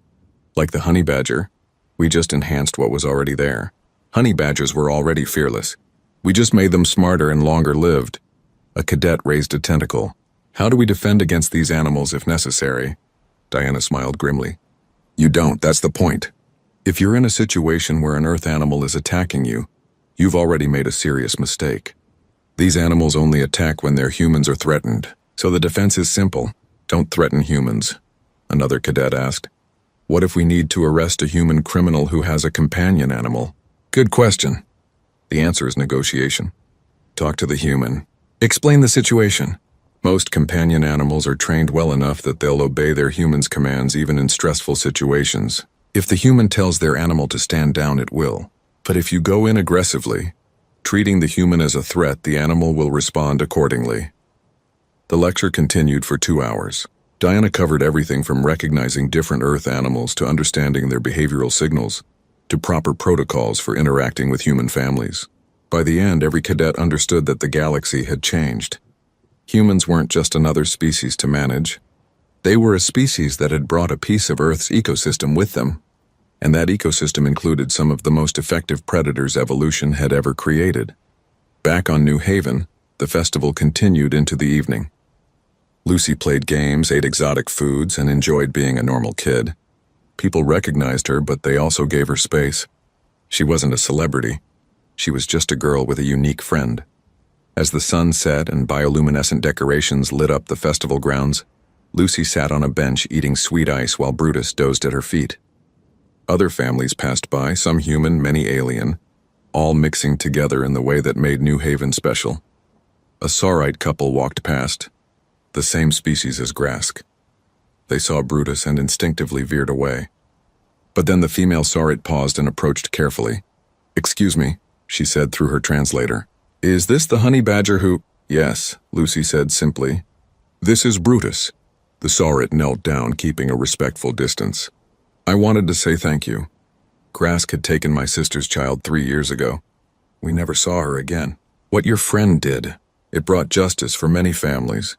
like the honey badger, we just enhanced what was already there. Honey badgers were already fearless. We just made them smarter and longer lived. A cadet raised a tentacle. How do we defend against these animals if necessary? Diana smiled grimly. You don't, that's the point. If you're in a situation where an Earth animal is attacking you, you've already made a serious mistake. These animals only attack when their humans are threatened, so the defense is simple. Don't threaten humans, another cadet asked. What if we need to arrest a human criminal who has a companion animal? Good question. The answer is negotiation. Talk to the human. Explain the situation. Most companion animals are trained well enough that they'll obey their human's commands even in stressful situations. If the human tells their animal to stand down, it will. But if you go in aggressively, treating the human as a threat, the animal will respond accordingly. The lecture continued for 2 hours. Diana covered everything from recognizing different Earth animals to understanding their behavioral signals, to proper protocols for interacting with human families. By the end, every cadet understood that the galaxy had changed. Humans weren't just another species to manage. They were a species that had brought a piece of Earth's ecosystem with them, and that ecosystem included some of the most effective predators evolution had ever created. Back on New Haven, the festival continued into the evening. Lucy played games, ate exotic foods, and enjoyed being a normal kid. People recognized her, but they also gave her space. She wasn't a celebrity. She was just a girl with a unique friend. As the sun set and bioluminescent decorations lit up the festival grounds, Lucy sat on a bench eating sweet ice while Brutus dozed at her feet. Other families passed by, some human, many alien, all mixing together in the way that made New Haven special. A Saurite couple walked past, the same species as Grask. They saw Brutus and instinctively veered away. But then the female Saurite paused and approached carefully. "Excuse me," she said through her translator. "Is this the honey badger who—" "Yes," Lucy said simply. "This is Brutus." The Saurite knelt down, keeping a respectful distance. "I wanted to say thank you. Grask had taken my sister's child 3 years ago. We never saw her again. What your friend did, it brought justice for many families."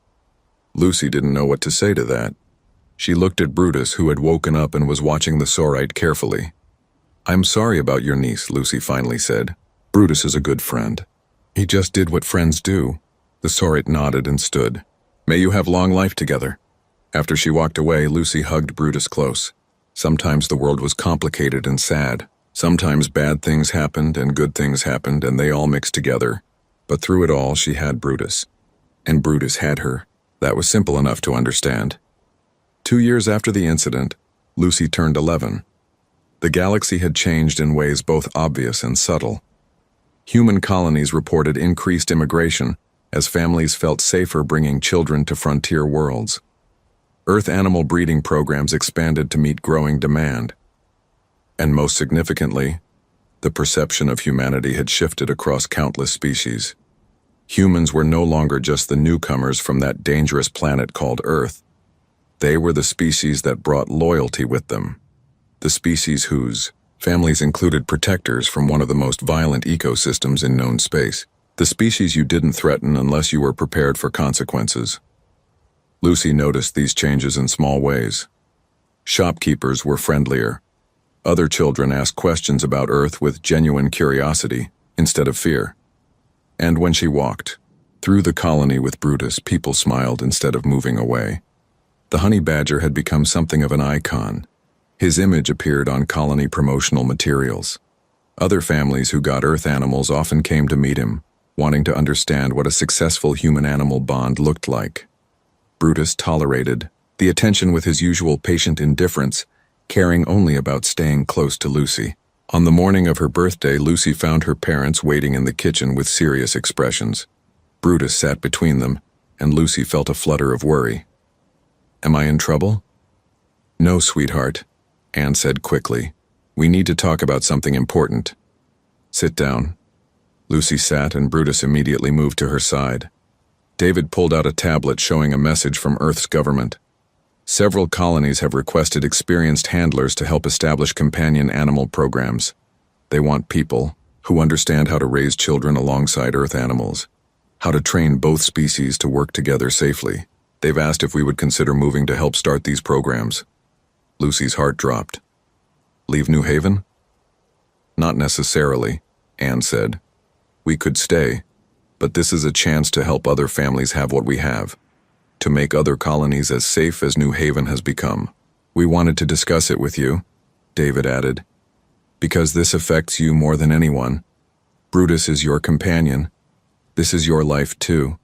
Lucy didn't know what to say to that. She looked at Brutus, who had woken up and was watching the Saurite carefully. "I'm sorry about your niece," Lucy finally said. "Brutus is a good friend. He just did what friends do." The Saurite nodded and stood. "May you have long life together." After she walked away, Lucy hugged Brutus close. Sometimes the world was complicated and sad. Sometimes bad things happened and good things happened, and they all mixed together. But through it all, she had Brutus. And Brutus had her. That was simple enough to understand. 2 years after the incident, Lucy turned 11. The galaxy had changed in ways both obvious and subtle. Human colonies reported increased immigration as families felt safer bringing children to frontier worlds. Earth animal breeding programs expanded to meet growing demand. And most significantly, the perception of humanity had shifted across countless species. Humans were no longer just the newcomers from that dangerous planet called Earth. They were the species that brought loyalty with them. The species whose families included protectors from one of the most violent ecosystems in known space. The species you didn't threaten unless you were prepared for consequences. Lucy noticed these changes in small ways. Shopkeepers were friendlier. Other children asked questions about Earth with genuine curiosity instead of fear. And when she walked through the colony with Brutus, people smiled instead of moving away. The honey badger had become something of an icon. His image appeared on colony promotional materials. Other families who got Earth animals often came to meet him, wanting to understand what a successful human-animal bond looked like. Brutus tolerated the attention with his usual patient indifference, caring only about staying close to Lucy. On the morning of her birthday, Lucy found her parents waiting in the kitchen with serious expressions. Brutus sat between them, and Lucy felt a flutter of worry. "Am I in trouble?" "No, sweetheart," Anne said quickly. "We need to talk about something important." "Sit down." Lucy sat, and Brutus immediately moved to her side. David pulled out a tablet showing a message from Earth's government. Several colonies have requested experienced handlers to help establish companion animal programs. They want people who understand how to raise children alongside Earth animals, how to train both species to work together safely. They've asked if we would consider moving to help start these programs. Lucy's heart dropped. "Leave New Haven?" "Not necessarily," Anne said. "We could stay, but this is a chance to help other families have what we have, to make other colonies as safe as New Haven has become. We wanted to discuss it with you," David added, "because this affects you more than anyone. Brutus is your companion. This is your life too."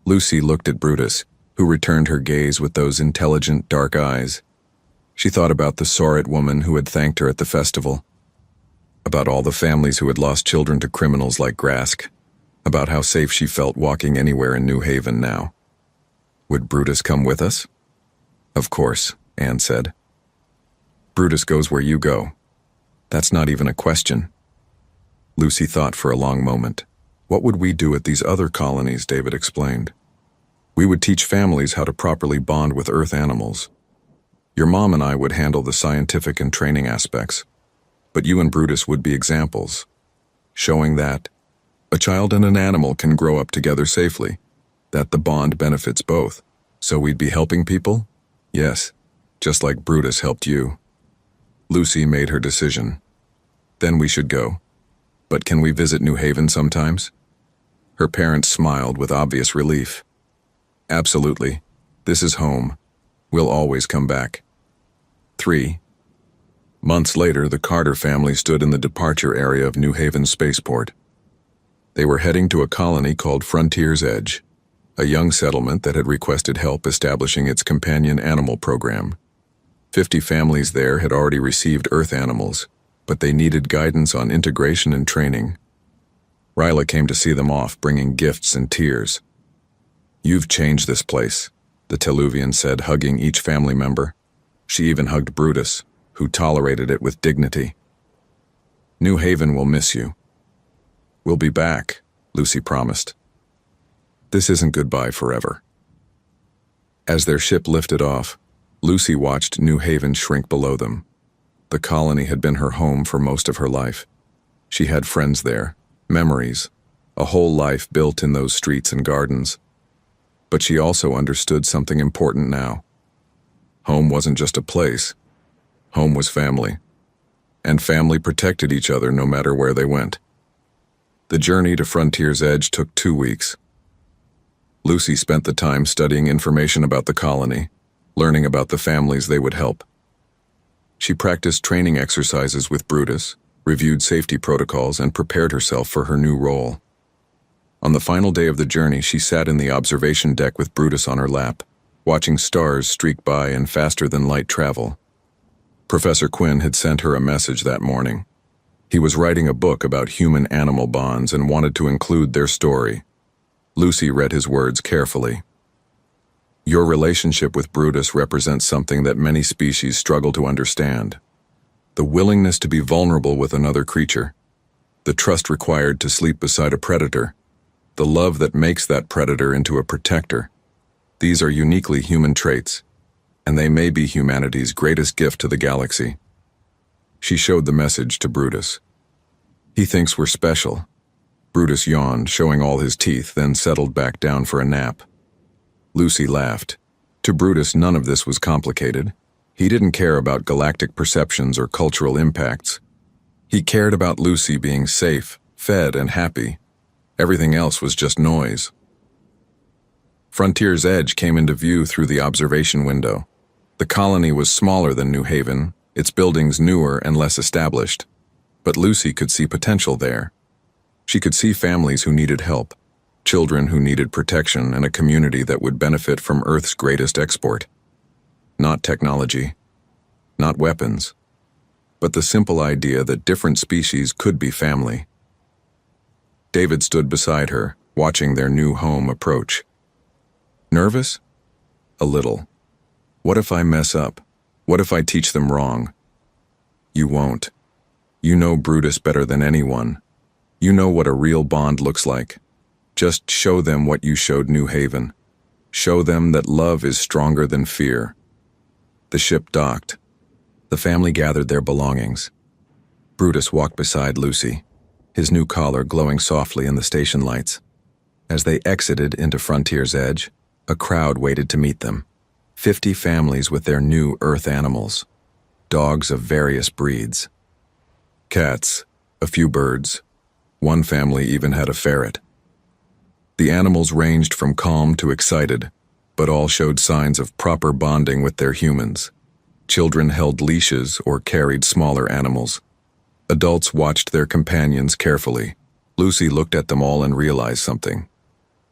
Lucy looked at Brutus, who returned her gaze with those intelligent, dark eyes. She thought about the Saurit woman who had thanked her at the festival, about all the families who had lost children to criminals like Grask, about how safe she felt walking anywhere in New Haven now. Would Brutus come with us? "Of course," Anne said. "Brutus goes where you go. That's not even a question." Lucy thought for a long moment. "What would we do at these other colonies?" David explained. "We would teach families how to properly bond with Earth animals. Your mom and I would handle the scientific and training aspects, but you and Brutus would be examples, showing that a child and an animal can grow up together safely, that the bond benefits both. So we'd be helping people? Yes, just like Brutus helped you." Lucy made her decision. "Then we should go. But can we visit New Haven sometimes?" Her parents smiled with obvious relief. "Absolutely. This is home. We'll always come back." 3 months later, the Carter family stood in the departure area of New Haven spaceport. They were heading to a colony called Frontier's Edge, a young settlement that had requested help establishing its companion animal program. 50 families there had already received Earth animals, but they needed guidance on integration and training. Ryla came to see them off, bringing gifts and tears. "You've changed this place," the Teluvian said, hugging each family member. She even hugged Brutus, who tolerated it with dignity. "New Haven will miss you." "We'll be back," Lucy promised. "This isn't goodbye forever." As their ship lifted off, Lucy watched New Haven shrink below them. The colony had been her home for most of her life. She had friends there, memories, a whole life built in those streets and gardens. But she also understood something important now. Home wasn't just a place. Home was family. And family protected each other no matter where they went. The journey to Frontier's Edge took 2 weeks. Lucy spent the time studying information about the colony, learning about the families they would help. She practiced training exercises with Brutus, reviewed safety protocols, and prepared herself for her new role. On the final day of the journey, she sat in the observation deck with Brutus on her lap, watching stars streak by in faster-than-light travel. Professor Quinn had sent her a message that morning. He was writing a book about human-animal bonds and wanted to include their story. Lucy read his words carefully. "Your relationship with Brutus represents something that many species struggle to understand. The willingness to be vulnerable with another creature, the trust required to sleep beside a predator, the love that makes that predator into a protector. These are uniquely human traits, and they may be humanity's greatest gift to the galaxy. She showed the message to Brutus. He thinks we're special. Brutus yawned, showing all his teeth, then settled back down for a nap. Lucy laughed. To Brutus, none of this was complicated. He didn't care about galactic perceptions or cultural impacts. He cared about Lucy being safe, fed, and happy. Everything else was just noise. Frontier's Edge came into view through the observation window. The colony was smaller than New Haven, its buildings newer and less established. But Lucy could see potential there. She could see families who needed help, children who needed protection, and a community that would benefit from Earth's greatest export. Not technology, not weapons, but the simple idea that different species could be family. David stood beside her, watching their new home approach. Nervous? A little. What if I mess up? What if I teach them wrong? You won't. You know Brutus better than anyone. You know what a real bond looks like. Just show them what you showed New Haven. Show them that love is stronger than fear. The ship docked. The family gathered their belongings. Brutus walked beside Lucy, his new collar glowing softly in the station lights. As they exited into Frontier's Edge, a crowd waited to meet them. 50 families with their new Earth animals. Dogs of various breeds. Cats, a few birds. One family even had a ferret. The animals ranged from calm to excited, but all showed signs of proper bonding with their humans. Children held leashes or carried smaller animals. Adults watched their companions carefully. Lucy looked at them all and realized something.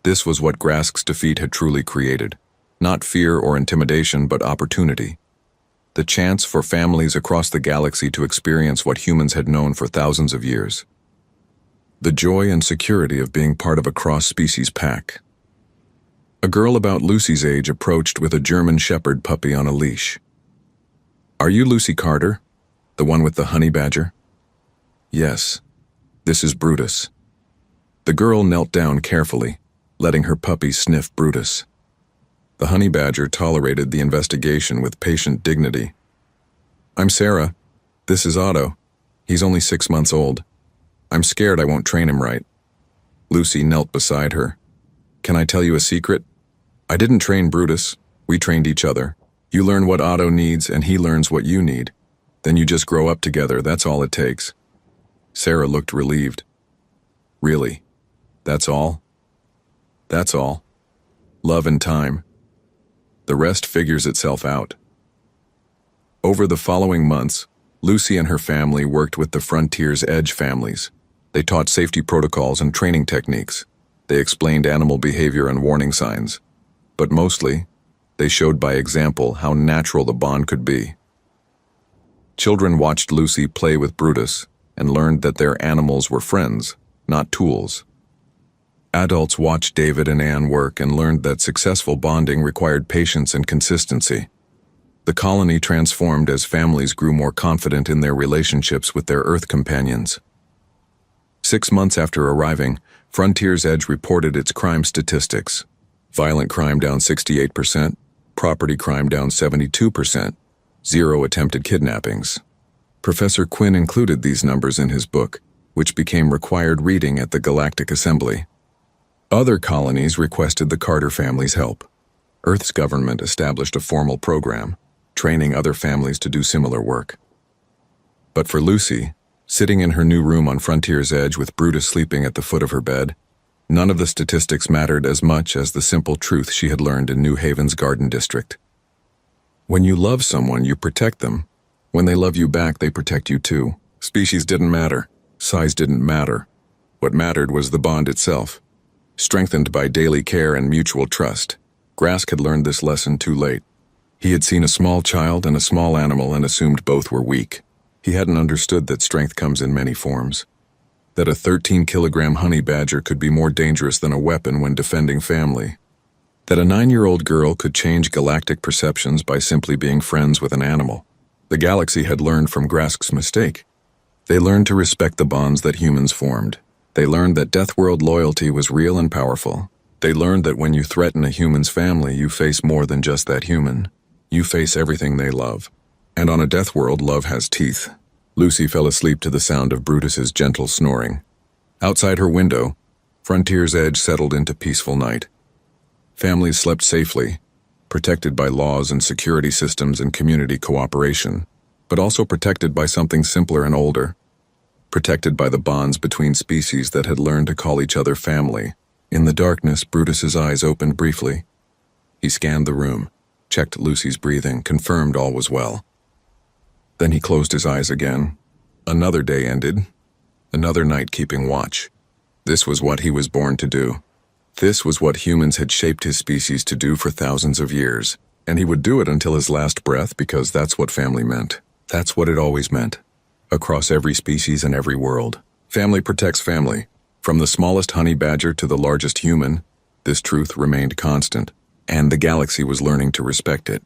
This was what Grask's defeat had truly created. Not fear or intimidation, but opportunity. The chance for families across the galaxy to experience what humans had known for thousands of years. The joy and security of being part of a cross-species pack. A girl about Lucy's age approached with a German Shepherd puppy on a leash. Are you Lucy Carter? The one with the honey badger? Yes. This is Brutus. The girl knelt down carefully, letting her puppy sniff Brutus. The honey badger tolerated the investigation with patient dignity. I'm Sarah. This is Otto. He's only 6 months old. I'm scared I won't train him right. Lucy knelt beside her. Can I tell you a secret? I didn't train Brutus. We trained each other. You learn what Otto needs and he learns what you need. Then you just grow up together, that's all it takes. Sarah looked relieved. Really? That's all? That's all. Love and time. The rest figures itself out. Over the following months, Lucy and her family worked with the Frontier's Edge families. They taught safety protocols and training techniques. They explained animal behavior and warning signs. But mostly, they showed by example how natural the bond could be. Children watched Lucy play with Brutus and learned that their animals were friends, not tools. Adults watched David and Anne work and learned that successful bonding required patience and consistency. The colony transformed as families grew more confident in their relationships with their Earth companions. 6 months after arriving, Frontier's Edge reported its crime statistics. Violent crime down 68%, property crime down 72%, 0 attempted kidnappings. Professor Quinn included these numbers in his book, which became required reading at the Galactic Assembly. Other colonies requested the Carter family's help. Earth's government established a formal program, training other families to do similar work. But for Lucy, sitting in her new room on Frontier's Edge with Brutus sleeping at the foot of her bed, none of the statistics mattered as much as the simple truth she had learned in New Haven's Garden District. When you love someone, you protect them. When they love you back, they protect you too. Species didn't matter. Size didn't matter. What mattered was the bond itself, strengthened by daily care and mutual trust. Grask had learned this lesson too late. He had seen a small child and a small animal and assumed both were weak. He hadn't understood that strength comes in many forms. That a 13-kilogram honey badger could be more dangerous than a weapon when defending family. That a 9-year-old girl could change galactic perceptions by simply being friends with an animal. The galaxy had learned from Grask's mistake. They learned to respect the bonds that humans formed. They learned that Deathworld loyalty was real and powerful. They learned that when you threaten a human's family, you face more than just that human. You face everything they love. And on a death world, love has teeth. Lucy fell asleep to the sound of Brutus's gentle snoring. Outside her window, Frontier's edge settled into peaceful night. Families slept safely, protected by laws and security systems and community cooperation, but also protected by something simpler and older. Protected by the bonds between species that had learned to call each other family. In the darkness, Brutus's eyes opened briefly. He scanned the room, checked Lucy's breathing, confirmed all was well. Then he closed his eyes again. Another day ended, another night keeping watch. This was what he was born to do. This was what humans had shaped his species to do for thousands of years, and he would do it until his last breath because that's what family meant. That's what it always meant. Across every species and every world. Family protects family. From the smallest honey badger to the largest human, this truth remained constant, and the galaxy was learning to respect it.